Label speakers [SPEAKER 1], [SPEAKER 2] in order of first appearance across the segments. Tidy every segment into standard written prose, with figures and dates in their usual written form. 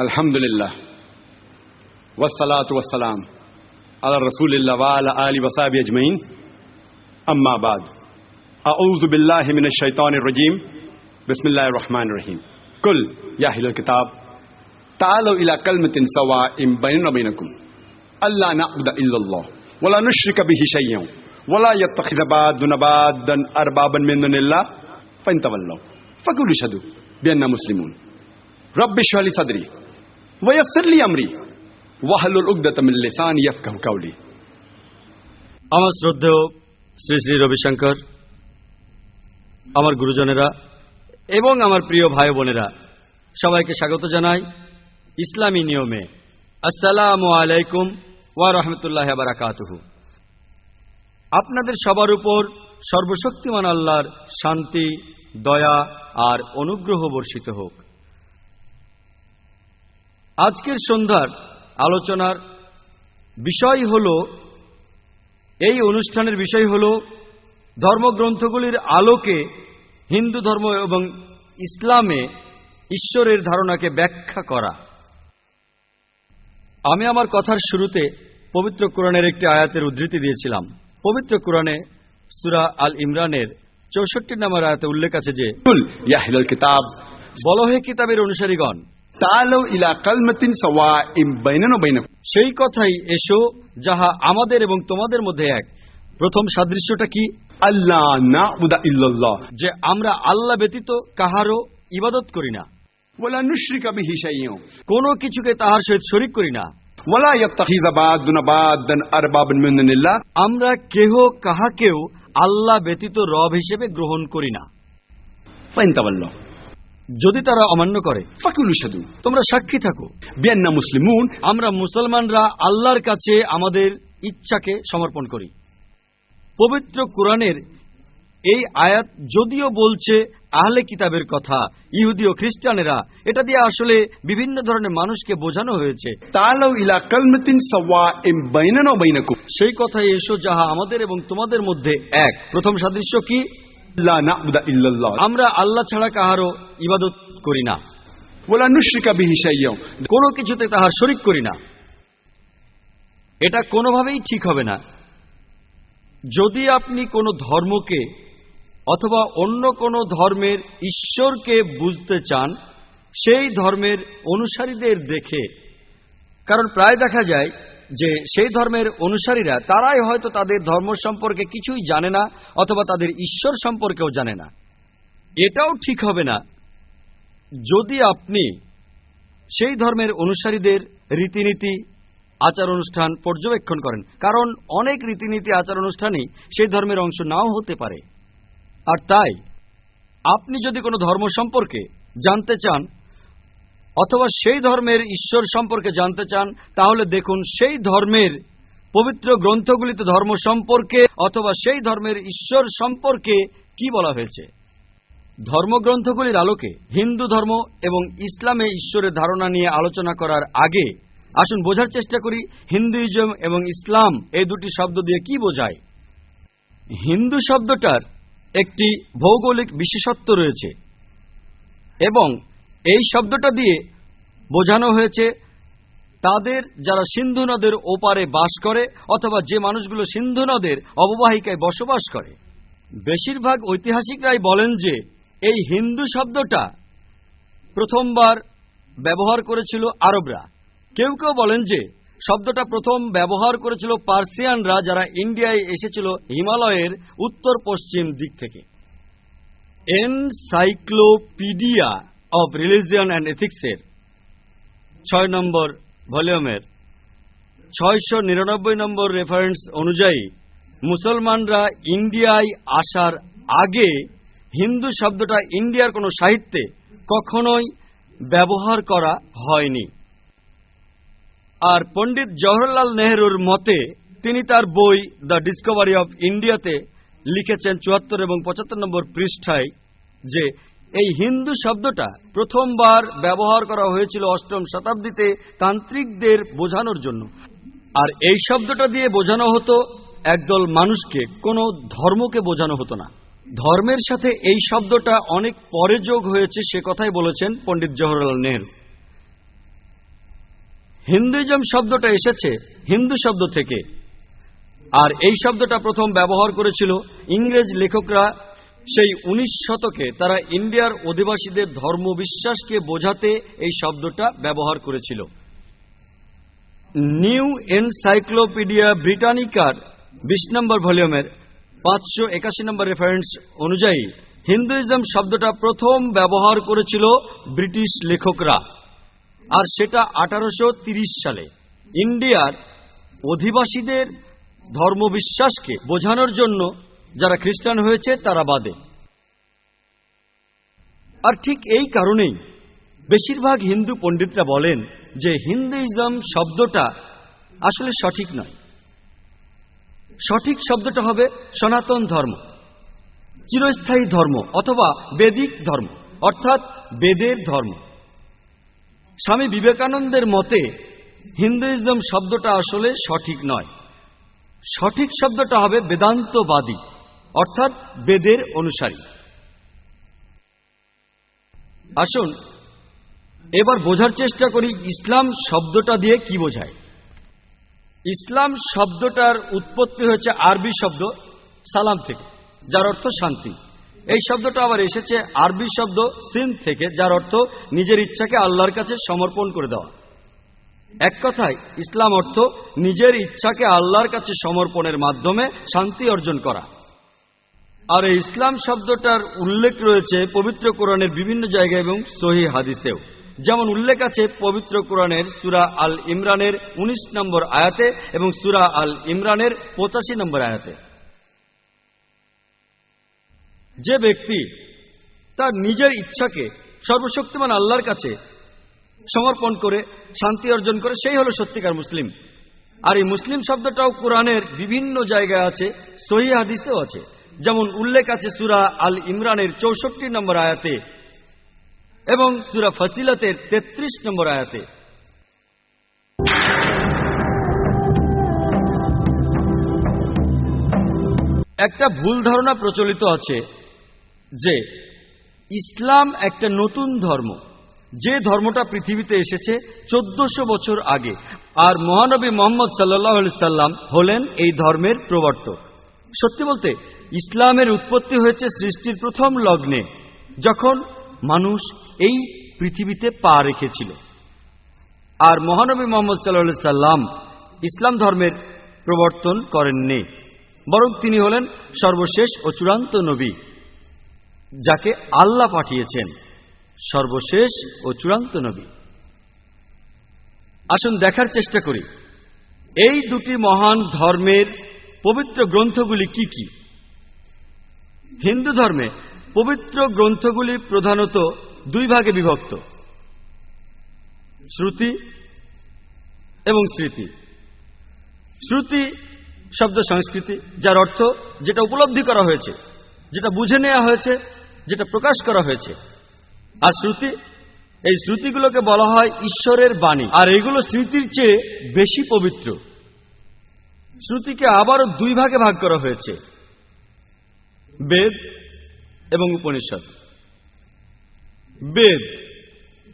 [SPEAKER 1] আলহামদুলিল্লাহ ওয়াসসালাতু ওয়াসসালাম আলা রাসূলিল্লাহ ওয়া আলা আলিহি ওয়া সাহবিহি আজমাইন আম্মা বাদ আউযু বিল্লাহি মিনাশ শাইতানির রাজীম বিসমিল্লাহির রহমানির রহিম কুল ইয়া আহলাল কিতাব তাআলু ইলা কালিমাতিন সাওয়াইন বাইনানা ওয়া বাইনাকুম আল্লা না'বুদা ইল্লাল্লাহ ওয়া লা নুশরিকা বিহি শাইয়্যান ওয়া লা ইয়াত্তাখিযা বা'দুনা বা'দান আরবাবান মিন দুনিল্লাহ ফাইন তাওয়াল্লাউ ফাকুলু আশহাদু বিআন্না মুসলিমুন রব্বি ইশরাহ লি সাদরি ওয়া ইয়াসসির লি আমরি ওয়াহলুল উকদাতাম মিন লিসানি ইয়াফকাহু কাওলি।
[SPEAKER 2] আমার শ্রদ্ধেয় শ্রী শ্রী রবিশঙ্কর, আমার গুরুজনেরা এবং আমার প্রিয় ভাই বোনেরা, সবাইকে স্বাগত জানাই ইসলামী নিয়মে। আসসালামু আলাইকুম ওয়া রাহমাতুল্লাহি ওয়া বারাকাতুহু। আপনাদের সবার উপর সর্বশক্তিমান আল্লাহর শান্তি, দয়া আর অনুগ্রহ বর্ষিত হোক। আজকের সন্ধ্যার আলোচনার বিষয় হল, এই অনুষ্ঠানের বিষয় হল ধর্মগ্রন্থগুলির আলোকে হিন্দু ধর্ম এবং ইসলামে ঈশ্বরের ধারণাকে ব্যাখ্যা করা। আমি আমার কথার শুরুতে পবিত্র কোরআনের একটি আয়াতের উদ্ধৃতি দিয়েছিলাম। পবিত্র কোরআনে সূরা আল ইমরানের ৬৪ নম্বর আয়াতে উল্লেখ আছে যে,
[SPEAKER 1] কুল ইয়া আহলাল কিতাব,
[SPEAKER 2] বলো হে কিতাবের অনুসারীগণ,
[SPEAKER 1] তাআলু ইলা কালিমাতিন সাওয়াইন বাইনানা ওয়া বাইনাকুম,
[SPEAKER 2] সেই কথাই এসো যাহা আমাদের এবং তোমাদের মধ্যে এক। প্রথম সাদৃশ্যটা কি?
[SPEAKER 1] আল্লা না'বুদা ইল্লাল্লাহ,
[SPEAKER 2] যে আমরা আল্লাহ ব্যতীত কাহারও ইবাদত করি না,
[SPEAKER 1] ওয়া লা নুশরিকা বিহি শাইয়্যান,
[SPEAKER 2] কোনো কিছুকে তাহার সহিত শরীক করি না,
[SPEAKER 1] ওয়া লা ইয়াত্তাখিযা বা'দুনা বা'দান আরবাবান মিন দুনিল্লাহ,
[SPEAKER 2] আমরা কেহ কাহাকেও আল্লাহ ব্যতীত রব হিসেবে গ্রহণ করি না।
[SPEAKER 1] ফাইন তাওয়াল্লাউ,
[SPEAKER 2] যদি তারা অমান্য করে,
[SPEAKER 1] ফাকুলু আশহাদু,
[SPEAKER 2] তোমরা সাক্ষী থাকো
[SPEAKER 1] বিআন্না মুসলিমুন,
[SPEAKER 2] আমরা মুসলমানরা আল্লাহর কাছে আমাদের ইচ্ছাকে সমর্পণ করি। পবিত্র কোরআনের এই আয়াত যদিও বলছে আহলে কিতাবের কথা, ইহুদি ও খ্রিস্টানেরা, এটা দিয়ে আসলে বিভিন্ন ধরনের মানুষকে বোঝানো হয়েছে।
[SPEAKER 1] তাআলু ইলা কালিমাতিন সাওয়াইন বাইনানা ওয়া বাইনাকুম,
[SPEAKER 2] সেই কথাই এসো যাহা আমাদের এবং তোমাদের মধ্যে এক। প্রথম সাদৃশ্য কি?
[SPEAKER 1] লা না'বুদা ইল্লাল্লাহ,
[SPEAKER 2] আমরা আল্লাহ ছাড়া কাহারও ইবাদত করি না,
[SPEAKER 1] ওয়া লা নুশরিকা বিহি শাইয়্যান,
[SPEAKER 2] কোনো কিছুতে তাহার শরীক করি না। এটা কোনোভাবেই ঠিক হবে না যদি আপনি কোনো ধর্মকে অথবা অন্য কোনো ধর্মের ঈশ্বরকে বুঝতে চান সেই ধর্মের অনুসারীদের দেখে। কারণ প্রায় দেখা যায় যে সেই ধর্মের অনুসারীরা তারাই হয়তো তাদের ধর্ম সম্পর্কে কিছুই জানে না অথবা তাদের ঈশ্বর সম্পর্কেও জানে না। এটাও ঠিক হবে না যদি আপনি সেই ধর্মের অনুসারীদের রীতিনীতি, আচার অনুষ্ঠান পর্যবেক্ষণ করেন, কারণ অনেক রীতিনীতি, আচার অনুষ্ঠানই সেই ধর্মের অংশ নাও হতে পারে। আর তাই আপনি যদি কোনো ধর্ম সম্পর্কে জানতে চান অথবা সেই ধর্মের ঈশ্বর সম্পর্কে জানতে চান, তাহলে দেখুন সেই ধর্মের পবিত্র গ্রন্থগুলিতে ধর্ম সম্পর্কে অথবা সেই ধর্মের ঈশ্বর সম্পর্কে কি বলা হয়েছে। ধর্মগ্রন্থগুলির আলোকে হিন্দু ধর্ম এবং ইসলামে ঈশ্বরের ধারণা নিয়ে আলোচনা করার আগে আসুন বোঝার চেষ্টা করি হিন্দুইজম এবং ইসলাম এই দুটি শব্দ দিয়ে কি বোঝায়। হিন্দু শব্দটার একটি ভৌগোলিক বিশেষত্ব রয়েছে এবং এই শব্দটা দিয়ে বোঝানো হয়েছে তাদের যারা সিন্ধু নদের ওপারে বাস করে অথবা যে মানুষগুলো সিন্ধু নদের অববাহিকায় বসবাস করে। বেশিরভাগ ঐতিহাসিকরাই বলেন যে এই হিন্দু শব্দটা প্রথমবার ব্যবহার করেছিল আরবরা। কেউ কেউ বলেন যে শব্দটা প্রথম ব্যবহার করেছিল পার্সিয়ানরা, যারা ইন্ডিয়ায় এসেছিল হিমালয়ের উত্তর পশ্চিম দিক থেকে। এনসাইক্লোপিডিয়া অব রিলিজিয়ন অ্যান্ড এথিক্সের 6 নম্বর ভলিউমের 699 নম্বর রেফারেন্স অনুযায়ী মুসলমানরা ইন্ডিয়ায় আসার আগে হিন্দু শব্দটা ইন্ডিয়ার কোনো সাহিত্যে কখনোই ব্যবহার করা হয়নি। আর পণ্ডিত জওহরলাল নেহরুর মতে, তিনি তার বই দ্য ডিসকভারি অফ ইন্ডিয়াতে লিখেছেন 74 এবং 75 নম্বর পৃষ্ঠায় যে এই হিন্দু শব্দটা প্রথমবার ব্যবহার করা হয়েছিল 8ম শতাব্দীতে তান্ত্রিকদের বোঝানোর জন্য। আর এই শব্দটা দিয়ে বোঝানো হতো একদল মানুষকে, কোনো ধর্মকে বোঝানো হতো না। ধর্মের সাথে এই শব্দটা অনেক পরে যোগ হয়েছে, সে কথাই বলেছেন পণ্ডিত জওহরলাল নেহরু। হিন্দুইজম শব্দটা এসেছে হিন্দু শব্দ থেকে, আর এই শব্দটা প্রথম ব্যবহার করেছিল ইংরেজ লেখকরা সেই ১৯ শতকে। তারা ইন্ডিয়ার অধিবাসীদের ধর্মবিশ্বাসকে বোঝাতে এই শব্দটা ব্যবহার করেছিল। নিউ এনসাইক্লোপিডিয়া ব্রিটানিকার ২০ নম্বর ভলিউমের ৫৮১ নম্বর রেফারেন্স অনুযায়ী হিন্দুইজম শব্দটা প্রথম ব্যবহার করেছিল ব্রিটিশ লেখকরা, আর সেটা ১৮৩০ সালে ইন্ডিয়ার অধিবাসীদের ধর্মবিশ্বাসকে বোঝানোর জন্য, যারা খ্রিস্টান হয়েছে তারা বাদে। আর ঠিক এই কারণেই বেশিরভাগ হিন্দু পণ্ডিতরা বলেন যে হিন্দুইজম শব্দটা আসলে সঠিক নয়। সঠিক শব্দটা হবে সনাতন ধর্ম, চিরস্থায়ী ধর্ম অথবা বেদিক ধর্ম, অর্থাৎ বেদের ধর্ম। স্বামী বিবেকানন্দের মতে হিন্দুইজম শব্দটা আসলে সঠিক নয়। সঠিক শব্দটা হবে বেদান্তবাদী, অর্থাৎ বেদের অনুসারী। আসুন এবার বোঝার চেষ্টা করি ইসলাম শব্দটা দিয়ে কি বোঝায়। ইসলাম শব্দটার উৎপত্তি হয়েছে আরবি শব্দ সালাম থেকে, যার অর্থ শান্তি। এই শব্দটা আবার এসেছে আরবি শব্দ সিন থেকে, যার অর্থ নিজের ইচ্ছাকে আল্লাহর কাছে সমর্পণ করে দেওয়া। এক কথায় ইসলাম অর্থ নিজের ইচ্ছাকে আল্লাহর কাছে সমর্পণের মাধ্যমে শান্তি অর্জন করা। আর এই ইসলাম শব্দটার উল্লেখ রয়েছে পবিত্র কোরআনের বিভিন্ন জায়গায় এবং সহিহ হাদিসেও। যেমন উল্লেখ আছে পবিত্র কোরআনের সূরা আল ইমরানের ১৯ নম্বর আয়াতে এবং সূরা আল ইমরানের ৮৫ নম্বর আয়াতে। যে ব্যক্তি তার নিজের ইচ্ছাকে সর্বশক্তিমান আল্লাহর কাছে সমর্পণ করে শান্তি অর্জন করে, সেই হলো সত্যিকার মুসলিম। আর এই মুসলিম শব্দটাও কোরআনের বিভিন্ন জায়গায় আছে, সহিহ হাদিসেও আছে। যেমন উল্লেখ আছে সূরা আল ইমরানের ৬৪ নম্বর আয়াতে এবং সূরা ফসিলতের ৩৩ নম্বর আয়াতে। একটা ভুল ধারণা প্রচলিত আছে যে ইসলাম একটা নতুন ধর্ম, যে ধর্মটা পৃথিবীতে এসেছে ১৪০০ বছর আগে, আর মহানবী মুহাম্মদ সাল্লাল্লাহু আলাইহি সাল্লাম হলেন এই ধর্মের প্রবর্তক। সত্যি বলতে ইসলামের উৎপত্তি হয়েছে সৃষ্টির প্রথম লগ্নে, যখন মানুষ এই পৃথিবীতে পা রেখেছিল। আর মহানবী মুহাম্মদ সাল্লাল্লাহু আলাইহি সাল্লাম ইসলাম ধর্মের প্রবর্তন করেননি, বরং তিনি হলেন সর্বশেষ ও চূড়ান্ত নবী, যাকে আল্লাহ পাঠিয়েছেন। সর্বশেষ ও চূড়ান্ত নবী। আসুন দেখার চেষ্টা করি এই দুটি মহান ধর্মের পবিত্র গ্রন্থগুলি কি কি। হিন্দু ধর্মে পবিত্র গ্রন্থগুলি প্রধানত দুই ভাগে বিভক্ত, শ্রুতি এবং স্মৃতি। শ্রুতি শব্দ সংস্কৃতি, যার অর্থ যেটা উপলব্ধি করা হয়েছে, যেটা বুঝে নেওয়া হয়েছে, যেটা প্রকাশ করা হয়েছে। আর শ্রুতি, এই শ্রুতিগুলোকে বলা হয় ঈশ্বরের বাণী, আর এগুলো স্মৃতির চেয়ে বেশি পবিত্র। শ্রুতিকে আবারও দুই ভাগে ভাগ করা হয়েছে, বেদ এবং উপনিষদ। বেদ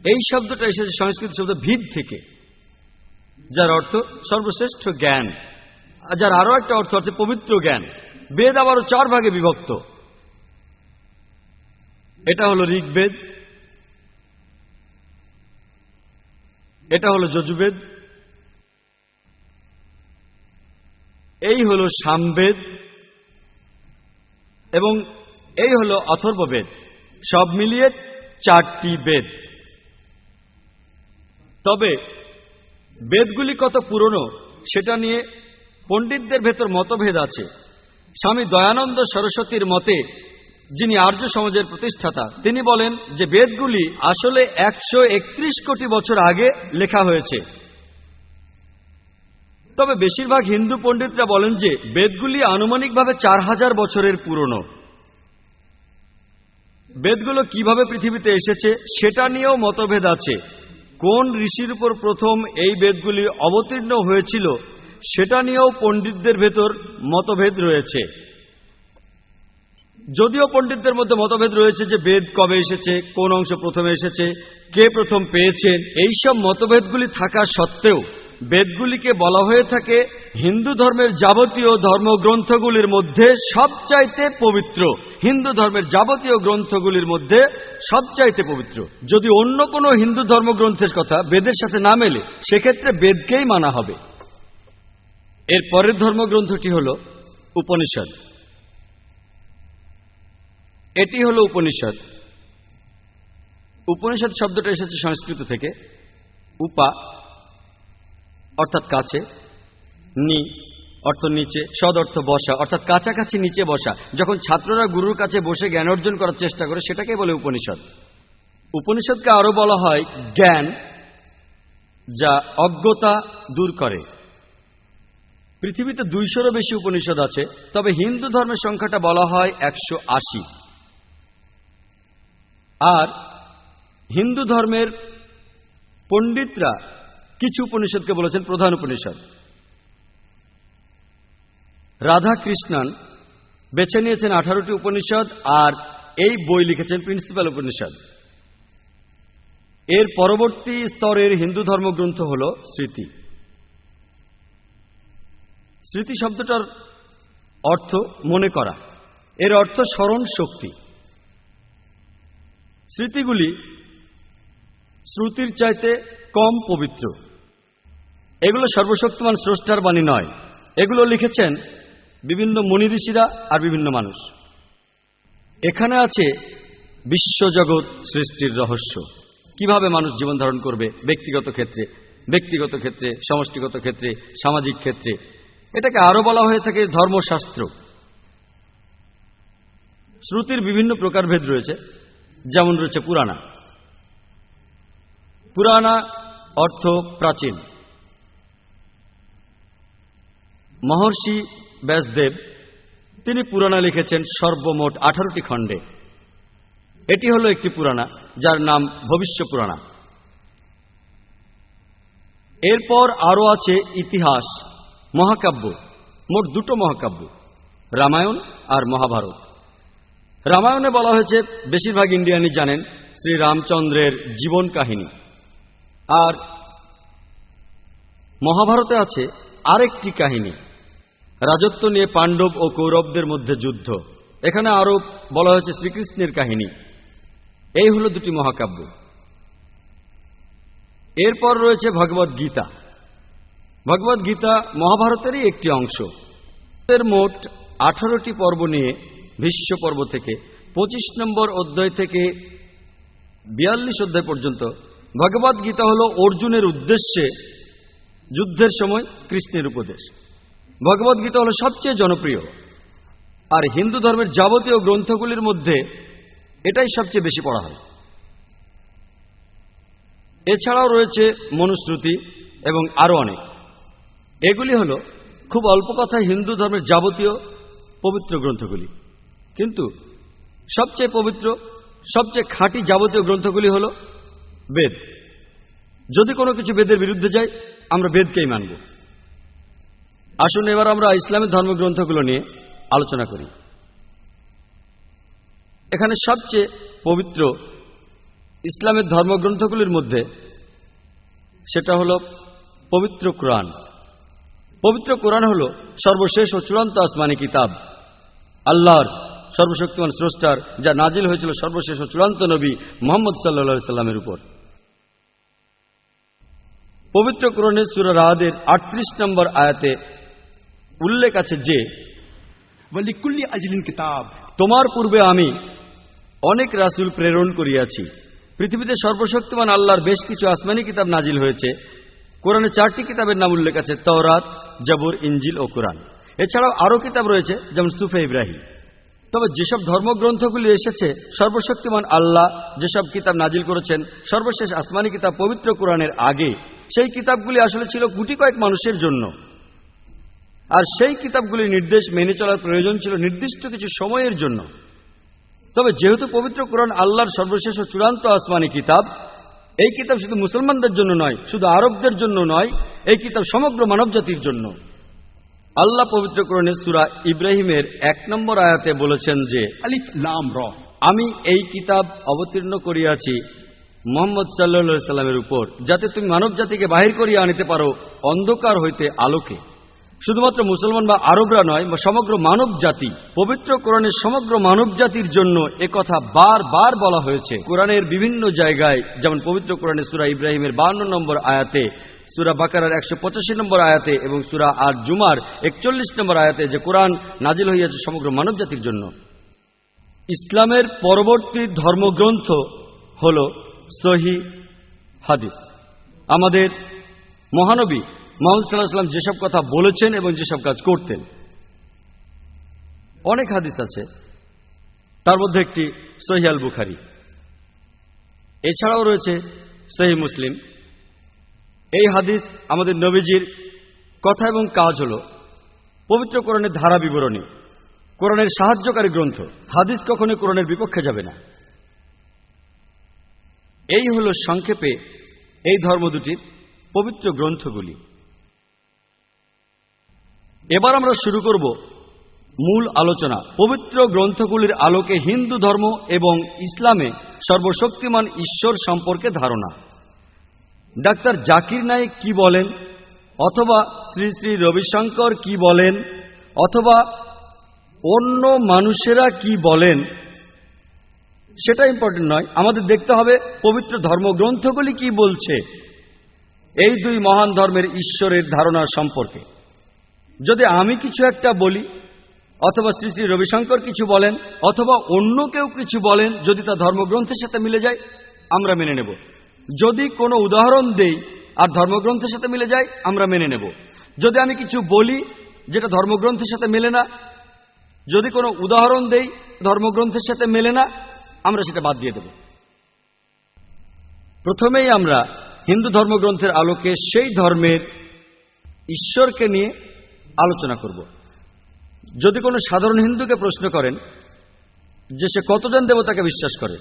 [SPEAKER 2] এই শব্দটা এসেছে সংস্কৃত শব্দ ভিদ থেকে, যার অর্থ সর্বশ্রেষ্ঠ জ্ঞান, যার আরো একটা অর্থ আছে পবিত্র জ্ঞান। বেদ আবারও 4 ভাগে বিভক্ত। এটা হলো ঋগ্বেদ, এটা হলো যজুর্বেদ, এই হলো সামবেদ এবং এই হলো অথর্ববেদ। সব মিলিয়ে 4টি বেদ। তবে বেদগুলি কত পুরনো সেটা নিয়ে পণ্ডিতদের ভেতর মতভেদ আছে। স্বামী দয়ানন্দ সরস্বতীর মতে, যিনি আর্য সমাজের প্রতিষ্ঠাতা, তিনি বলেন যে বেদগুলি আসলে 131 কোটি বছর আগে লেখা হয়েছে। তবে বেশিরভাগ হিন্দু পণ্ডিতরা বলেন যে বেদগুলি আনুমানিকভাবে 4000 বছরের পুরনো। বেদগুলো কিভাবে পৃথিবীতে এসেছে সেটা নিয়েও মতভেদ আছে। কোন ঋষির উপর প্রথম এই বেদগুলি অবতীর্ণ হয়েছিল সেটা নিয়েও পণ্ডিতদের ভেতর মতভেদ রয়েছে। যদিও পণ্ডিতদের মধ্যে মতভেদ রয়েছে যে বেদ কবে এসেছে, কোন অংশ প্রথমে এসেছে, কে প্রথম পেয়েছেন, এইসব মতভেদগুলি থাকা সত্ত্বেও বেদগুলিকে বলা হয়ে থাকে হিন্দু ধর্মের যাবতীয় ধর্মগ্রন্থগুলির মধ্যে সবচাইতে পবিত্র। হিন্দু ধর্মের যাবতীয় গ্রন্থগুলির মধ্যে সবচাইতে পবিত্র। যদি অন্য কোনো হিন্দু ধর্মগ্রন্থের কথা বেদের সাথে না মেলে, সেক্ষেত্রে বেদকেই মানা হবে। এর পরের ধর্মগ্রন্থটি হল উপনিষদ। এটি হল উপনিষদ। উপনিষদ শব্দটা এসেছে সংস্কৃত থেকে। উপা অর্থাৎ কাছে, নি অর্থ নিচে, সদ অর্থ বসা, অর্থাৎ কাছাকাছি নিচে বসা। যখন ছাত্ররা গুরুর কাছে বসে জ্ঞান অর্জন করার চেষ্টা করে, সেটাকে বলে উপনিষদ। উপনিষদকে আরো বলা হয় জ্ঞান, যা অজ্ঞতা দূর করে। পৃথিবীতে 200-রও বেশি উপনিষদ আছে, তবে হিন্দু ধর্মের সংখ্যাটা বলা হয় 180। আর হিন্দু ধর্মের পণ্ডিতরা কিছু উপনিষদকে বলেছেন প্রধান উপনিষদ। রাধা কৃষ্ণন বেছে নিয়েছেন 18টি উপনিষদ, আর এই বই লিখেছেন প্রিন্সিপাল উপনিষদ। এর পরবর্তী স্তরের হিন্দু ধর্মগ্রন্থ হল স্মৃতি। স্মৃতি শব্দটার অর্থ মনে করা, এর অর্থ স্মরণ শক্তি। স্মৃতিগুলি শ্রুতির চাইতে কম পবিত্র। এগুলো সর্বশক্তিমান স্রষ্টার বাণী নয়, এগুলো লিখেছেন বিভিন্ন মুনি ঋষিরা আর বিভিন্ন মানুষ। এখানে আছে বিশ্বজগৎ সৃষ্টির রহস্য, কিভাবে মানুষ জীবন ধারণ করবে ব্যক্তিগত ক্ষেত্রে, সমষ্টিগত ক্ষেত্রে, সামাজিক ক্ষেত্রে। এটাকে আরো বলা হয়ে থাকে ধর্মশাস্ত্র। শ্রুতির বিভিন্ন প্রকারভেদ রয়েছে, যেমন রয়েছে পুরাণা। পুরাণা অর্থ প্রাচীন। মহর্ষি ব্যাসদেব তিনি পুরাণা লিখেছেন সর্বমোট 18টি খণ্ডে। এটি হলো একটি পুরাণা, যার নাম ভবিষ্য পুরাণা। এরপর আরো আছে ইতিহাস, মহাকাব্য, মোট 2টো মহাকাব্য, রামায়ণ আর মহাভারত। রামায়ণে বলা হয়েছে, বেশিরভাগ ইন্ডিয়ানই জানেন, শ্রী রামচন্দ্রের জীবন কাহিনী। আর মহাভারতে আছে আরেকটি কাহিনী, রাজত্ব নিয়ে পাণ্ডব ও কৌরবদের মধ্যে যুদ্ধ। এখানে আরো বলা হয়েছে শ্রীকৃষ্ণের কাহিনী। এই হলো 2টি মহাকাব্য। এরপর রয়েছে ভগবদ গীতা। ভগবদ গীতা মহাভারতেরই একটি অংশ। এর মোট 18টি পর্ব নিয়ে ভীষ্ম পর্ব থেকে 25 নম্বর অধ্যায় থেকে 42 অধ্যায় পর্যন্ত ভগবদ গীতা হল অর্জুনের উদ্দেশ্যে যুদ্ধের সময় কৃষ্ণের উপদেশ। ভগবদ গীতা হল সবচেয়ে জনপ্রিয়, আর হিন্দু ধর্মের যাবতীয় গ্রন্থগুলির মধ্যে এটাই সবচেয়ে বেশি পড়া হয়। এছাড়াও রয়েছে মনুস্মৃতি এবং আরো অনেক। এগুলি হল খুব অল্প কথায় হিন্দু ধর্মের যাবতীয় পবিত্র গ্রন্থগুলি। কিন্তু সবচেয়ে পবিত্র, সবচেয়ে খাঁটি যাবতীয় গ্রন্থগুলি হল বেদ। যদি কোনো কিছু বেদের বিরুদ্ধে যায়, আমরা বেদকেই মানব। আসুন এবার আমরা ইসলামের ধর্মগ্রন্থগুলো নিয়ে আলোচনা করি। এখানে সবচেয়ে পবিত্র ইসলামের ধর্মগ্রন্থগুলির মধ্যে সেটা হল পবিত্র কোরআন। পবিত্র কোরআন হল সর্বশেষ ও চূড়ান্ত আসমানি কিতাব, আল্লাহর সর্বশক্তিমান স্রষ্টার, যা নাজিল হয়েছিল সর্বশেষ ও চূড়ান্ত নবী মুহাম্মদ সাল্লাল্লাহু আলাইহি সাল্লামের উপর। পবিত্র কোরআনের সূরা রাদের 38 নম্বর আয়াতে উল্লেখ আছে যে,
[SPEAKER 3] ওয়ালিকুল্লি আজলিন কিতাব,
[SPEAKER 2] তোমার পূর্বে আমি অনেক রাসূল প্রেরণ করিয়াছি। পৃথিবীতে সর্বশক্তিমান আল্লাহর বেশ কিছু আসমানি কিতাব নাজিল হয়েছে। কোরআনে 4টি কিতাবের নাম উল্লেখ আছে, তাওরাত, জবুর, ইনজিল ও কোরআন। এছাড়াও আরও কিতাব রয়েছে, যেমন সুফে ইব্রাহিম। তবে যেসব ধর্মগ্রন্থগুলি এসেছে, সর্বশক্তিমান আল্লাহ যেসব কিতাব নাজিল করেছেন সর্বশেষ আসমানি কিতাব পবিত্র কোরআনের আগে, সেই কিতাবগুলি আসলে ছিল গুটি কয়েক মানুষের জন্য। আর সেই কিতাবগুলির নির্দেশ মেনে চলার প্রয়োজন ছিল নির্দিষ্ট কিছু সময়ের জন্য। তবে যেহেতু পবিত্র কোরআন আল্লাহর সর্বশেষ ও চূড়ান্ত আসমানি কিতাব, এই কিতাব শুধু মুসলমানদের জন্য নয়, শুধু আরবদের জন্য নয়, এই কিতাব সমগ্র মানবজাতির জন্য। আল্লাহ পবিত্র কোরআনে সূরা ইব্রাহিমের 1 নম্বর আয়াতে বলেছেন যে
[SPEAKER 3] अलिफ लाम रा
[SPEAKER 2] আমি এই কিতাব অবতীর্ণ করিয়াছি মুহাম্মদ সাল্লাল্লাহু আলাইহি সাল্লামের উপর, যাতে তুমি মানব জাতিকে বাহির করিয়া আনিতে পারো অন্ধকার হইতে আলোকে। শুধুমাত্র মুসলমান বা আরবরা নয়, সমগ্র মানব জাতি। পবিত্র কোরআনের সমগ্র মানব জাতির জন্য একথা বারবার বলা হয়েছে কোরআনের বিভিন্ন জায়গায়, যেমন পবিত্র কোরআনে সূরা ইব্রাহিমের 52 নম্বর আয়াতে, সূরা বাকারার 185 নম্বর আয়াতে এবং সূরা আর জুমার 41 নম্বর আয়াতে, যে কোরআন নাজিল হইয়াছে সমগ্র মানব জাতির জন্য। ইসলামের পরবর্তী ধর্মগ্রন্থ হল সহিহ হাদিস। আমাদের মহানবী মুহাম্মদ সাল্লাল্লাহু আলাইহি ওয়াসাল্লাম যেসব কথা বলেছেন এবং যেসব কাজ করতেন, অনেক হাদিস আছে, তার মধ্যে একটি সহিহ আল বুখারী, এছাড়াও রয়েছে সহিহ মুসলিম। এই হাদিস আমাদের নবীজির কথা এবং কাজ হল পবিত্র কোরআনের ধারা বিবরণী, কোরআনের সাহায্যকারী গ্রন্থ। হাদিস কখনো কোরআনের বিপক্ষে যাবে না। এই হল সংক্ষেপে এই ধর্ম দুটির পবিত্র গ্রন্থগুলি। এবার আমরা শুরু করব মূল আলোচনা, পবিত্র গ্রন্থগুলির আলোকে হিন্দু ধর্ম এবং ইসলামে সর্বশক্তিমান ঈশ্বর সম্পর্কে ধারণা। ডাক্তার জাকির নায়েক কি বলেন, অথবা শ্রী শ্রী রবিশঙ্কর কি বলেন, অথবা অন্য মানুষেরা কি বলেন, সেটা ইম্পর্টেন্ট নয়। আমাদের দেখতে হবে পবিত্র ধর্মগ্রন্থগুলি কি বলছে এই দুই মহান ধর্মের ঈশ্বরের ধারণা সম্পর্কে। যদি আমি কিছু একটা বলি, অথবা শ্রী শ্রী রবিশঙ্কর কিছু বলেন, অথবা অন্য কেউ কিছু বলেন, যদি তা ধর্মগ্রন্থের সাথে মিলে যায় আমরা মেনে নেব। যদি কোনো উদাহরণ দেই আর ধর্মগ্রন্থের সাথে মিলে যায় আমরা মেনে নেব। যদি আমি কিছু বলি যেটা ধর্মগ্রন্থের সাথে মেলে না, যদি কোনো উদাহরণ দেই ধর্মগ্রন্থের সাথে মেলে না, আমরা সেটা বাদ দিয়ে দেব। প্রথমেই আমরা হিন্দু ধর্মগ্রন্থের আলোকে সেই ধর্মের ঈশ্বরকে নিয়ে আলোচনা করব। যদি কোনো সাধারণ হিন্দুকে প্রশ্ন করেন যে সে কতজন দেবতাকে বিশ্বাস করে,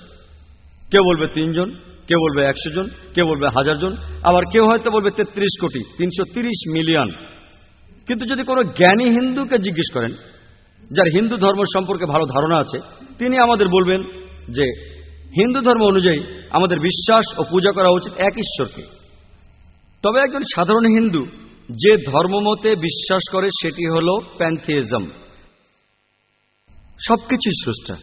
[SPEAKER 2] কেউ বলবে 3 জন, কেউ বলবে 100 জন, কেউ বলবে 1000 জন, আবার কেউ হয়তো বলবে 33 কোটি 330 মিলিয়ন। কিন্তু যদি কোনো জ্ঞানী হিন্দুকে জিজ্ঞেস করেন, যার হিন্দু ধর্ম সম্পর্কে ভালো ধারণা আছে, তিনি আমাদের বলবেন যে হিন্দু ধর্ম অনুযায়ী আমাদের বিশ্বাস ও পূজা করা উচিত এক ঈশ্বরকে। তবে একজন সাধারণ হিন্দু যে ধর্মমতে বিশ্বাস করে সেটি হল প্যানথিইজম, সবকিছুই স্রষ্টা।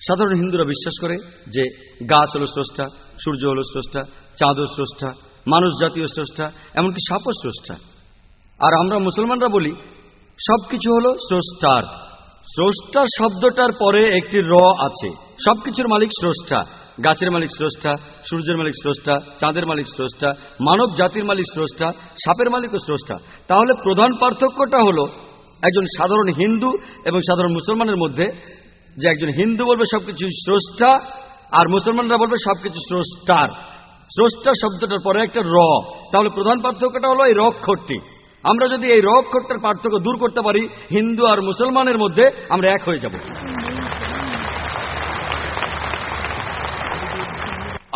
[SPEAKER 2] সাধারণ হিন্দুরা বিশ্বাস করে যে গাছ হল স্রষ্টা, সূর্য হল স্রষ্টা, চাঁদও স্রষ্টা, মানুষ জাতীয় স্রষ্টা, এমনকি সাপও স্রষ্টা। আর আমরা মুসলমানরা বলি সবকিছু হল স্রষ্টার। স্রষ্টা শব্দটার পরে একটি র আছে। সবকিছুর মালিক স্রষ্টা। গাছের মালিক স্রষ্টা, সূর্যের মালিক স্রষ্টা, চাঁদের মালিক স্রষ্টা, মানব জাতির মালিক স্রষ্টা, সাপের মালিকও স্রষ্টা। তাহলে প্রধান পার্থক্যটা হলো একজন সাধারণ হিন্দু এবং সাধারণ মুসলমানের মধ্যে, যে একজন হিন্দু বলবে সবকিছু স্রষ্টা আর মুসলমানরা বলবে সবকিছু স্রষ্টার। স্রষ্টা শব্দটার পরে একটা র। তাহলে প্রধান পার্থক্যটা হলো এই র অক্ষরটি। আমরা যদি এই র অক্ষরটার পার্থক্য দূর করতে পারি, হিন্দু আর মুসলমানের মধ্যে আমরা এক হয়ে যাব।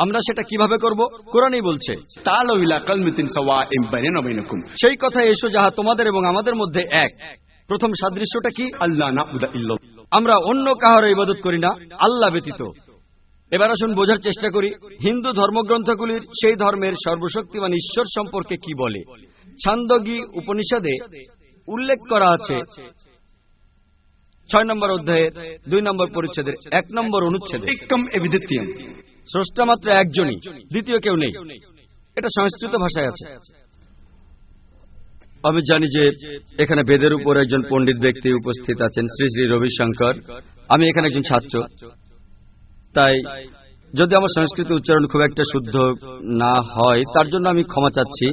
[SPEAKER 2] আমরা সেটা কিভাবে করব? কোরআনই বলছে,
[SPEAKER 3] तालो इला कलमतिन सवाइम बैनना बैनकुम।
[SPEAKER 2] সেই কথা এসো যাহা তোমাদের এবং আমাদের মধ্যে এক। প্রথম সাদৃশ্যটা কি?
[SPEAKER 3] अल्लाह नाबुदा इल्लल्लाह।
[SPEAKER 2] আমরা অন্য কাহারও ইবাদত করি না আল্লাহ ব্যতীত। এবার আসুন বোঝার চেষ্টা করি হিন্দু ধর্মগ্রন্থগুলির সেই ধর্মের সর্বশক্তিমান ঈশ্বর সম্পর্কে কি বলে। ছান্দোগী উপনিষদে উল্লেখ করা আছে 6 নম্বর অধ্যায়ের 2 নম্বর পরিচ্ছেদের 1 নম্বর অনুচ্ছেদে,
[SPEAKER 3] एकम एविदित्यम।
[SPEAKER 2] স্রষ্টা মাত্র একজনই, দ্বিতীয় কেউ নেই। এটা সংস্কৃত ভাষায় আছে। আমি জানি যে এখানে বেদের উপর একজন পণ্ডিত ব্যক্তি উপস্থিত আছেন, শ্রী শ্রী রবিশঙ্কর। আমি এখানে একজন ছাত্র, তাই যদি আমার সংস্কৃত উচ্চারণ খুব একটা শুদ্ধ না হয় তার জন্য আমি ক্ষমা চাচ্ছি।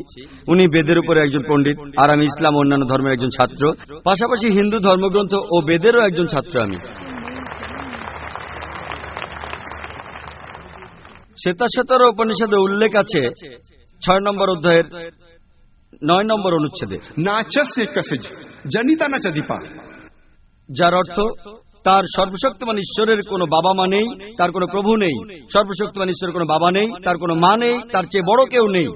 [SPEAKER 2] উনি বেদের উপরে একজন পণ্ডিত আর আমি ইসলাম ও অন্যান্য ধর্মের একজন ছাত্র, পাশাপাশি হিন্দু ধর্মগ্রন্থ ও বেদেরও একজন ছাত্র আমি। শ্বেতাশ্বেতার উপনিষদে উল্লেখ আছে 6 নম্বর অধ্যায়ের 9 নম্বর অনুচ্ছেদে,
[SPEAKER 3] नाचस्य कसिज जनिता न चदीपा।
[SPEAKER 2] যার অর্থ তার সর্বশক্তিমান ঈশ্বরের কোনো বাবা মা নেই, তার কোনো প্রভু নেই। সর্বশক্তিমান ঈশ্বরের কোনো বাবা নেই, তার কোনো মা নেই, তার চেয়ে বড় কেউ নেই।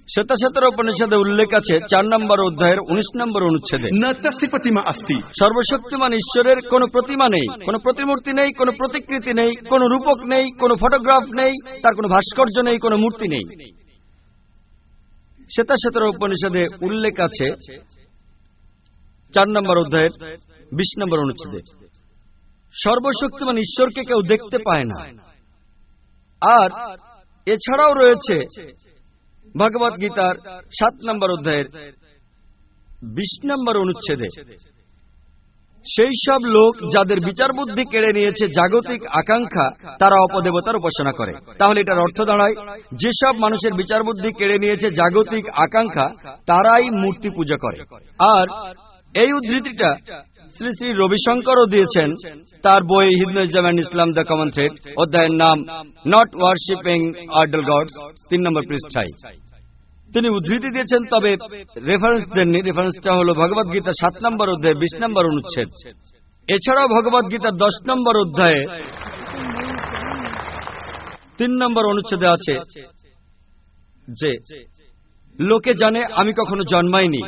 [SPEAKER 2] শ্বেতাশ্বেতার উপনিষদে উল্লেখ আছে 4 নম্বর অধ্যায়ের 19 নম্বর অনুচ্ছেদে,
[SPEAKER 3] न तस्य प्रतिमा अस्ति।
[SPEAKER 2] সর্বশক্তিমান ঈশ্বরের কোনো প্রতিমা নেই, কোনো প্রতিমূর্তি নেই, কোনো প্রতিকৃতি নেই, কোনো রূপক নেই, কোনো ফটোগ্রাফ নেই, তার কোনো ভাস্কর্য নেই, কোনো মূর্তি নেই। শ্বেতাশ্বেতার উপনিষদে উল্লেখ আছে 4 নম্বর অধ্যায়ের 20 নম্বর অনুচ্ছেদে, সর্বশক্তিমান ঈশ্বরকে কেউ দেখতে পায় না। আর এছাড়াও রয়েছে ভগবত গীতার 7 নম্বর অধ্যায়ের 20 নম্বর অনুচ্ছেদে, সেই সব লোক যাদের বিচার বুদ্ধি কেড়ে নিয়েছে জাগতিক আকাঙ্ক্ষা, তারা অপদেবতার উপাসনা করে। তাহলে এটার অর্থ দাঁড়ায়, যেসব মানুষের বিচার বুদ্ধি কেড়ে নিয়েছে জাগতিক আকাঙ্ক্ষা, তারাই মূর্তি পূজা করে। আর এই উদ্ধৃতিটা শ্রী শ্রী রবিশঙ্করও দিয়েছেন তার বই Hinduism and Islam the common thread, অধ্যায়ের নাম নট ওয়ার্শিপিং আইডল গডস, 3 নম্বর পৃষ্ঠায় তিনি উদ্ধৃতি দিয়েছেন, তবে রেফারেন্স দেননি। রেফারেন্সটা হলো ভগবত গীতা 7 নম্বর অধ্যায় 20 নম্বর অনুচ্ছেদ। এছাড়াও ভগবত গীতার 10 নম্বর অধ্যায়ে 3 নম্বর অনুচ্ছেদে আছে যে লোকে জানে আমি কখনো জন্মাইনি,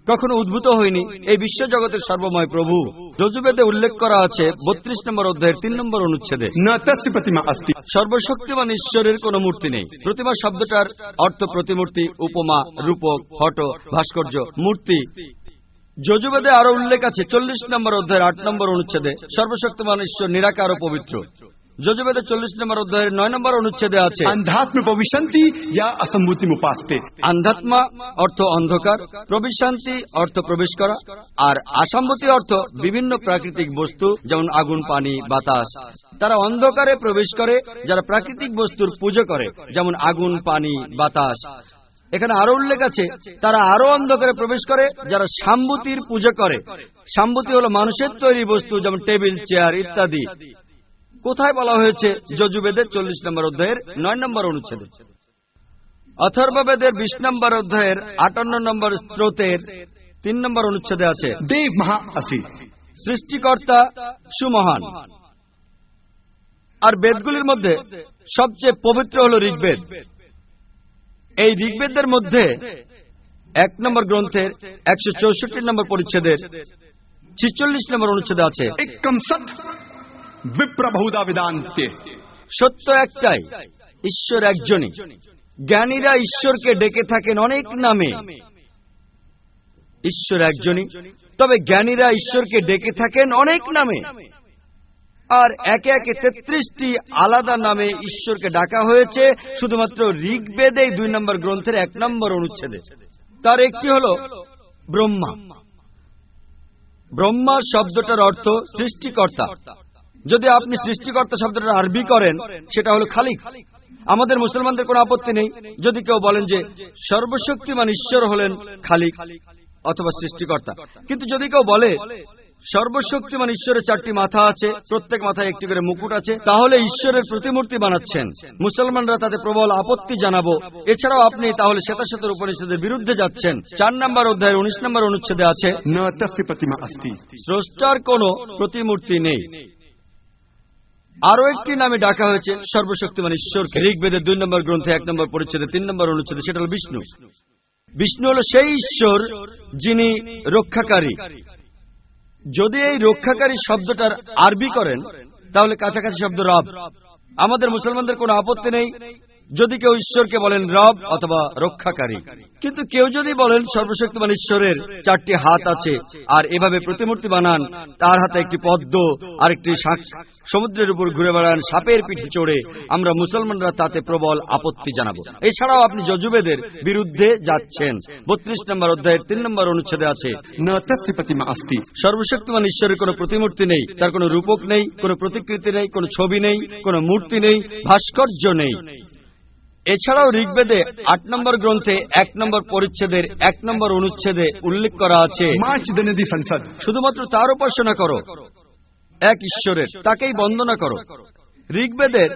[SPEAKER 2] কখনো উদ্ভূত হয়নি, এই বিশ্বজগতের সর্বময় প্রভু। যজুর্বেদে উল্লেখ করা আছে 32 নম্বর অধ্যায়ের 3 নম্বর অনুচ্ছেদে,
[SPEAKER 3] न तस्य प्रतिमा अस्ति।
[SPEAKER 2] সর্বশক্তিমান ঈশ্বরের কোনো মূর্তি নেই। প্রতিমা শব্দটার অর্থ প্রতিমূর্তি, উপমা, রূপক, ফটো, ভাস্কর্য, মূর্তি। যজুর্বেদে আরো উল্লেখ আছে 40 নম্বর অধ্যায়ের 8 নম্বর অনুচ্ছেদে, সর্বশক্তিমান ঈশ্বর নিরাকার ও পবিত্র। যজুর্বেদে 40 নম্বর অধ্যায়ের 9 নম্বর অনুচ্ছেদে আছে
[SPEAKER 3] अंधात्म भविष्यन्ति या असम्भूति मुपास्ते।
[SPEAKER 2] আন্ধাত্মা অর্থ অন্ধকার, প্রবিশান্তি অর্থ প্রবেশ করা, আর আসাম্মতি অর্থ বিভিন্ন প্রাকৃতিক বস্তু যেমন আগুন, পানি, বাতাস। তারা অন্ধকারে প্রবেশ করে যারা প্রাকৃতিক বস্তুর পুজো করে, যেমন আগুন, পানি, বাতাস। এখানে আরো উল্লেখ আছে তারা আরো অন্ধকারে প্রবেশ করে যারা সাম্বুতির পুজো করে। সাম্বুতি হলো মানুষের তৈরি বস্তু, যেমন টেবিল, চেয়ার ইত্যাদি। কোথায় বলা হয়েছে? যজুর্বেদের 40 নম্বর অধ্যায়ের 9 নম্বর অনুচ্ছেদে। অথর্ববেদের 20 নম্বর অধ্যায়ের 58 নম্বর স্তোত্রের 3 নম্বর অনুচ্ছেদে আছে
[SPEAKER 3] देव महा असि।
[SPEAKER 2] সৃষ্টিকর্তা সুমহান। আর বেদগুলির মধ্যে সবচেয়ে পবিত্র হল ঋগ্বেদ। এই ঋগ্বেদের মধ্যে 1 নম্বর গ্রন্থের 164 নম্বর পরিচ্ছেদের 46 নম্বর অনুচ্ছেদে আছে
[SPEAKER 3] एकम सत विप्र बहुधा वेदान्ते।
[SPEAKER 2] সত্য একটাই, ঈশ্বর একজনই। জ্ঞানীরা ঈশ্বরকে ডেকে থাকেন অনেক নামে। ঈশ্বর একজনই, তবে জ্ঞানীরা ঈশ্বরকে ডেকে থাকেন অনেক নামে। আর একে একে 33টি আলাদা নামে ঈশ্বরকে ডাকা হয়েছে শুধুমাত্র ঋগ্বেদে 2 নম্বর গ্রন্থের 1 নম্বর অনুচ্ছেদে। তার একটি হল ব্রহ্মা। ব্রহ্মা শব্দটার অর্থ সৃষ্টিকর্তা। যদি আপনি সৃষ্টিকর্তা শব্দটার আরবি করেন, সেটা হলো খালিক। আমাদের মুসলমানদের কোনো আপত্তি নেই যদি কেউ বলেন যে সর্বশক্তিমান ঈশ্বর হলেন খালিক অথবা সৃষ্টিকর্তা। কিন্তু যদি কেউ বলে সর্বশক্তিমান ঈশ্বরের 4টি মাথা আছে, প্রত্যেক মাথায় একটি করে মুকুট আছে, তাহলে ঈশ্বরের প্রতিমূর্তি বানাচ্ছেন। মুসলমানরা তাতে প্রবল আপত্তি জানাবো। এছাড়াও আপনি তাহলে শ্বেতাশ্বেতার উপনিষদের বিরুদ্ধে যাচ্ছেন। 4 নম্বর অধ্যায়ের 19 নম্বর অনুচ্ছেদে আছে
[SPEAKER 3] न तस्य प्रतिमा अस्ति।
[SPEAKER 2] স্রষ্টার কোনো প্রতিমূর্তি নেই। আরো একটি নামে ডাকা হয়েছে সর্বশক্তিমান ঈশ্বরকে। ঋগ্বেদের 2 নম্বর গ্রন্থে 1 নম্বর পরিচ্ছেদে 3 নম্বর অনুচ্ছেদে, সেটা হল বিষ্ণু। বিষ্ণু হল সেই ঈশ্বর যিনি রক্ষাকারী। যদি এই রক্ষাকারী শব্দটার আরবি করেন, তাহলে কাছাকাছি শব্দ রব। আমাদের মুসলমানদের কোনো আপত্তি নেই যদি কেউ ঈশ্বরকে বলেন রব অথবা রক্ষাকারী। কিন্তু কেউ যদি বলেন সর্বশক্তিমান ঈশ্বরের 4টি হাত আছে আর এভাবে প্রতিমূর্তি বানান, তার হাতে একটি পদ্ম আর একটি শাঁখ, সমুদ্রের উপর ঘুরে বেড়ান সাপের পিঠে চড়ে, আমরা মুসলমানরা তাতে প্রবল আপত্তি জানাবো। এছাড়াও আপনি যজুর্বেদের বিরুদ্ধে যাচ্ছেন। 32 নম্বর অধ্যায়ের 3 নম্বর অনুচ্ছেদে আছে
[SPEAKER 3] न तस्य प्रतिमा अस्ति।
[SPEAKER 2] সর্বশক্তিমান ঈশ্বরের কোনো প্রতিমূর্তি নেই, তার কোনো রূপক নেই, কোনো প্রতিকৃতি নেই, কোনো ছবি নেই, কোনো মূর্তি নেই, ভাস্কর্য নেই। এছাড়াও ঋগ্বেদে 8 নম্বর গ্রন্থে 1 নম্বর পরিচ্ছেদের 1 নম্বর অনুচ্ছেদে উল্লেখ করা আছে
[SPEAKER 3] माच दनदी संसद।
[SPEAKER 2] শুধুমাত্র তার উপাসনা করো, এক ঈশ্বরের, তাকেই বন্দনা করো। ঋগ্বেদের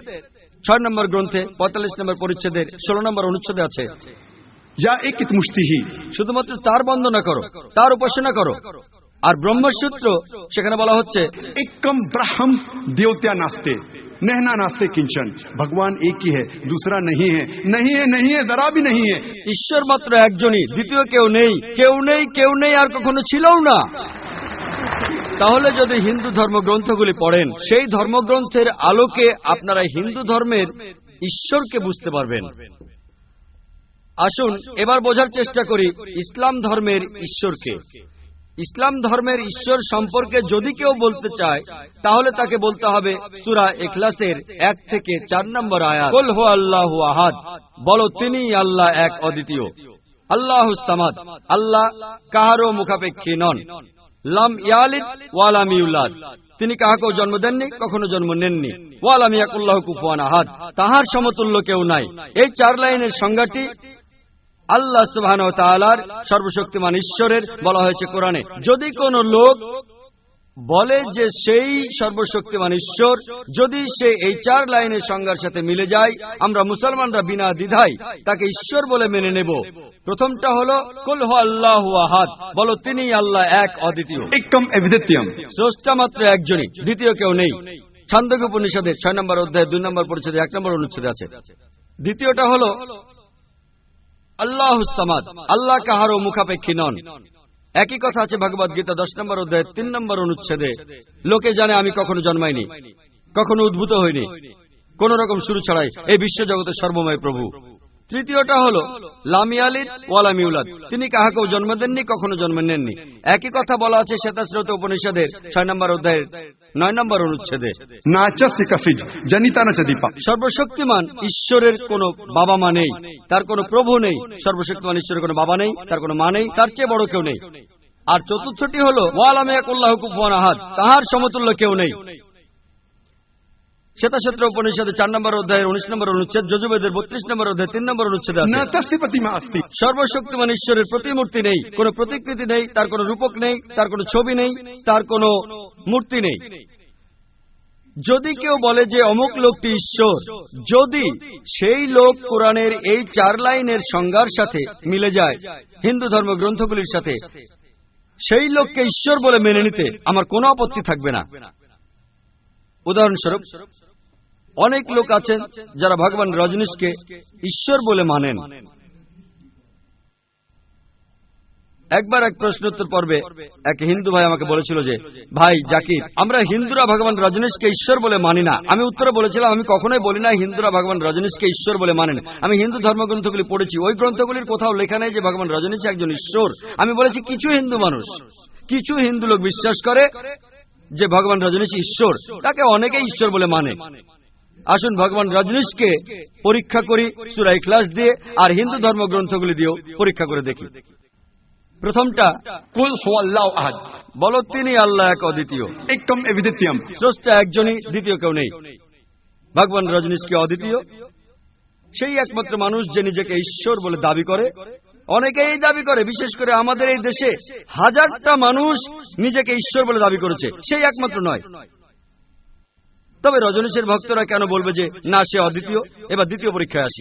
[SPEAKER 2] 6 নম্বর গ্রন্থে 45 নম্বর পরিচ্ছেদের 16 নম্বর অনুচ্ছেদে আছে
[SPEAKER 3] या एकित मुष्टि ही।
[SPEAKER 2] শুধুমাত্র তার বন্দনা করো, তার উপাসনা করো। আর ব্রহ্মসূত্র সেখানে বলা হচ্ছে
[SPEAKER 3] एकम ब्रह्म देवत्या नास्ते। नहना नास्ते किंचन। भगवान एक ही है, दूसरा नहीं है, नहीं है, नहीं है, जरा भी नहीं है।
[SPEAKER 2] ঈশ্বর মাত্র একজনই, দ্বিতীয় কেউ নেই, কেউ নেই, কেউ নেই, আর কখনো ছিলও না। তাহলে যদি হিন্দু ধর্মগ্রন্থগুলি পড়েন, সেই ধর্মগ্রন্থের আলোকে আপনারা হিন্দু ধর্মের ঈশ্বরকে বুঝতে পারবেন। আসুন এবার বোঝার চেষ্টা করি ইসলাম ধর্মের ঈশ্বরকে। ইসলাম ধর্মের ঈশ্বর সম্পর্কে যদি কেউ বলতে চায়, তাহলে তাকে বলতে হবে সূরা ইখলাসের 1 থেকে 4 নম্বর আয়াত, কুল হু আল্লাহু আহাদ, বলো তিনি আল্লাহ এক অদ্বিতীয়, আল্লাহুস সামাদ, আল্লাহ কাহারও মুখাপেক্ষী নন, লাম ইয়ালিদ ওয়া লাম ইউলাদ, তিনি কাহাকেও জন্ম দেননি, কখনো জন্ম নেননি, ওয়া লাম ইয়াকুল লাহু কুফুয়ান আহাদ, তাহার সমতুল্য কেউ নাই। এই 4 লাইনের সংজ্ঞাটি আল্লাহ সুবহানাহু ওয়া তাআলার সর্বশক্তিমান ঈশ্বরের বলা হয়েছে কোরআনে। যদি কোনো লোক বলে যে সেই সর্বশক্তিমান ঈশ্বর, যদি সে এই 4 লাইনের সংজ্ঞার সাথে মিলে যায়, আমরা মুসলমানরা বিনা দ্বিধায় তাকে ঈশ্বর বলে মেনে নেব। প্রথমটা হলো কুল হু আল্লাহু আহাদ, বলো তিনি আল্লাহ এক অদ্বিতীয়,
[SPEAKER 3] एकम अद्वितीयम।
[SPEAKER 2] স্রষ্টা মাত্র একজনই, দ্বিতীয় কেউ নেই। ছান্দোক্য উপনিষদের 6 নম্বর অধ্যায় 2 নম্বর পরিচ্ছেদে 1 নম্বর অনুচ্ছেদে আছে। দ্বিতীয়টা হলো আল্লাহুস সামাদ, আল্লাহ কাহারও মুখাপেক্ষী নন। একই কথা আছে ভগবদ গীতা 10 নম্বর অধ্যায় 3 নম্বর অনুচ্ছেদে, লোকে জানে আমি কখনো জন্মাইনি, কখনো উদ্ভূত হইনি, কোন রকম শুরু ছাড়াই এই বিশ্বজগতের সর্বময় প্রভু। তৃতীয়টা হলো লাম ইয়ালিদ ওয়া লাম ইউলাদ, তিনি কাহাকেও জন্ম দেননি, কখনো জন্ম নেননি। একই কথা বলা আছে শ্বেতাশ্রত উপনিষদের 6 নম্বর অধ্যায়ের 9 নম্বর অনুচ্ছেদে।
[SPEAKER 3] नाचस्य कसिज जनिता न च दीपा।
[SPEAKER 2] সর্বশক্তিমান ঈশ্বরের কোনো বাবা মা নেই, তার কোনো প্রভু নেই। সর্বশক্তিমান ঈশ্বরের কোনো বাবা নেই, তার কোনো মা নেই, তার চেয়ে বড় কেউ নেই। আর চতুর্থটি হলো ওয়া লাম ইয়াকুল লাহু কুফুয়ান আহাদ, তাহার সমতুল্য কেউ নেই। শ্বেতাশ্রত উপনিষদের 4 নম্বর অধ্যায়ের 19 নম্বর অনুচ্ছেদ, যজুর্বেদের 32 নম্বর অধ্যায় 3 নম্বর অনুচ্ছেদে আছে,
[SPEAKER 3] न तस्य प्रतिमा अस्ति।
[SPEAKER 2] সর্বশক্তিমান ঈশ্বরের প্রতিমূর্তি নেই, কোনো প্রতিকৃতি নেই, তার কোনো রূপক নেই, তার কোনো ছবি নেই, তার কোনো মূর্তি নেই। যদি কেউ বলে যে অমুক লোকটি ঈশ্বর, যদি সেই লোক কোরআনের এই 4 লাইনের সংজ্ঞার সাথে মিলে যায় হিন্দু ধর্মগ্রন্থগুলির সাথে, সেই লোককে ঈশ্বর বলে মেনে নিতে আমার কোনো আপত্তি থাকবে না। উদাহরণস্বরূপ, অনেক লোক আছেন যারা ভগবান রজনীশকে ঈশ্বর বলে মানেন। একবার এক প্রশ্নোত্তর পর্বে এক হিন্দু ভাই আমাকে বলেছিল যে, ভাই জাকির, আমরা হিন্দুরা ভগবান রজনীশকে ঈশ্বর বলে মানি না। আমি উত্তরে বলেছিলাম, আমি কখনোই বলি না হিন্দুরা ভগবান রজনীশকে ঈশ্বর বলে মানেন। আমি হিন্দু ধর্মগ্রন্থগুলি পড়েছি, ওই গ্রন্থগুলির কোথাও লেখা নেই যে ভগবান রজনীশ একজন ঈশ্বর। আমি বলেছি কিছু হিন্দু মানুষ, কিছু হিন্দু লোক বিশ্বাস করে যে ভগবান রজনীশ ঈশ্বর, তাকে অনেকেই ঈশ্বর বলে মানে। আসুন ভগবান রজনীশকে পরীক্ষা করি সূরা ইখলাস দিয়ে আর হিন্দু ধর্মগ্রন্থগুলি দিয়েও পরীক্ষা করে দেখি। প্রথমটা
[SPEAKER 3] कुल हु अल्लाहु अहद,
[SPEAKER 2] বলো তিনি আল্লাহ এক অদ্বিতীয়,
[SPEAKER 3] एकम अद्वितीयम।
[SPEAKER 2] স্রষ্টা একজনই, দ্বিতীয় কেউ নেই। ভগবান রজনীশ কি অদ্বিতীয়? সেই একমাত্র মানুষ যে নিজেকে ঈশ্বর বলে দাবি করে। অনেকেই দাবি করে, বিশেষ করে আমাদের এই দেশে 1000টা মানুষ নিজেকে ঈশ্বর বলে দাবি করেছে, সেই একমাত্র নয়। তবে রজনীশের ভক্তরা কেন বলবে যে না সে অদ্বিতীয়? এবার দ্বিতীয় পরীক্ষায় আসি।